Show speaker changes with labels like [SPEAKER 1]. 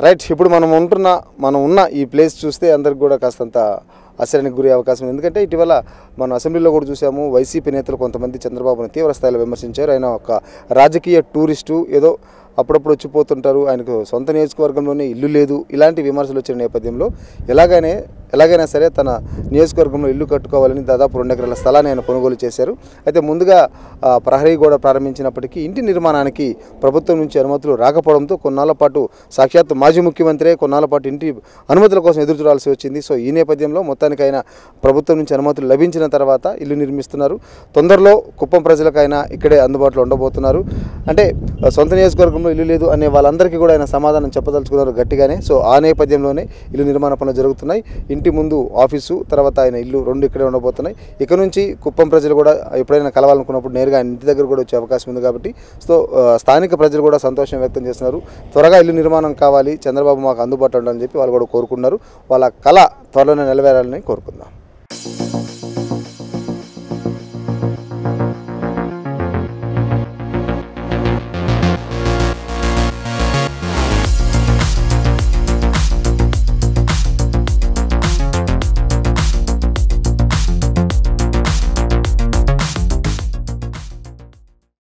[SPEAKER 1] Right. ఇప్పుడు మనం ఉన్న ఈ ప్లేస్ చూస్తే అందరికి కూడా కాస్తంత ఆశ్చర్యానికి గురి అవకాశం. ఎందుకంటే ఇటీవల మనం అసెంబ్లీలో కూడా చూసాము, వైసీపీ నేతలు కొంతమంది చంద్రబాబును తీవ్ర స్థాయిలో విమర్శించారు. ఆయన ఒక రాజకీయ టూరిస్టు, ఏదో అప్పుడప్పుడు వచ్చిపోతుంటారు, ఆయనకు సొంత నియోజకవర్గంలోనే ఇల్లు లేదు, ఇలాంటి విమర్శలు వచ్చిన నేపథ్యంలో ఎలాగైనా సరే తన నియోజకవర్గంలో ఇల్లు కట్టుకోవాలని దాదాపు 2 ఎకరాల స్థలాన్ని ఆయన కొనుగోలు చేశారు. అయితే ముందుగా ప్రహరీ గోడ ప్రారంభించినప్పటికీ ఇంటి నిర్మాణానికి ప్రభుత్వం నుంచి అనుమతులు రాకపోవడంతో కొన్నాళ్ల పాటు సాక్షాత్ మాజీ ముఖ్యమంత్రి కొన్నాళ్ల పాటు ఇంటి అనుమతుల కోసం ఎదురు చూడాల్సి వచ్చింది. సో ఈ నేపథ్యంలో మొత్తానికైనా ప్రభుత్వం నుంచి అనుమతులు లభించిన తర్వాత ఇల్లు నిర్మిస్తున్నారు. తొందరలో కుప్పం ప్రజలకైనా ఇక్కడే అందుబాటులో ఉండబోతున్నారు. అంటే సొంత నియోజకవర్గంలో ఇల్లు లేదు అనే వాళ్ళందరికీ కూడా ఆయన సమాధానం చెప్పదలుచుకున్నారు గట్టిగానే. సో ఆ నేపథ్యంలోనే ఇల్లు నిర్మాణ పనులు జరుగుతున్నాయి. ఇంటి ముందు ఆఫీసు, తర్వాత ఆయన ఇల్లు 2 ఇక్కడే ఉండబోతున్నాయి. ఇక నుంచి కుప్పం ప్రజలు కూడా ఎప్పుడైనా కలవాలనుకున్నప్పుడు నేరుగా ఆయన ఇంటి దగ్గర కూడా వచ్చే అవకాశం ఉంది. కాబట్టి సో స్థానిక ప్రజలు కూడా సంతోషం వ్యక్తం చేస్తున్నారు. త్వరగా ఇల్లు నిర్మాణం కావాలి, చంద్రబాబు మాకు అందుబాటులో ఉండాలని చెప్పి వాళ్ళు కూడా కోరుకున్నారు. వాళ్ళ కళ త్వరలోనే నెరవేరాలని కోరుకుందాం.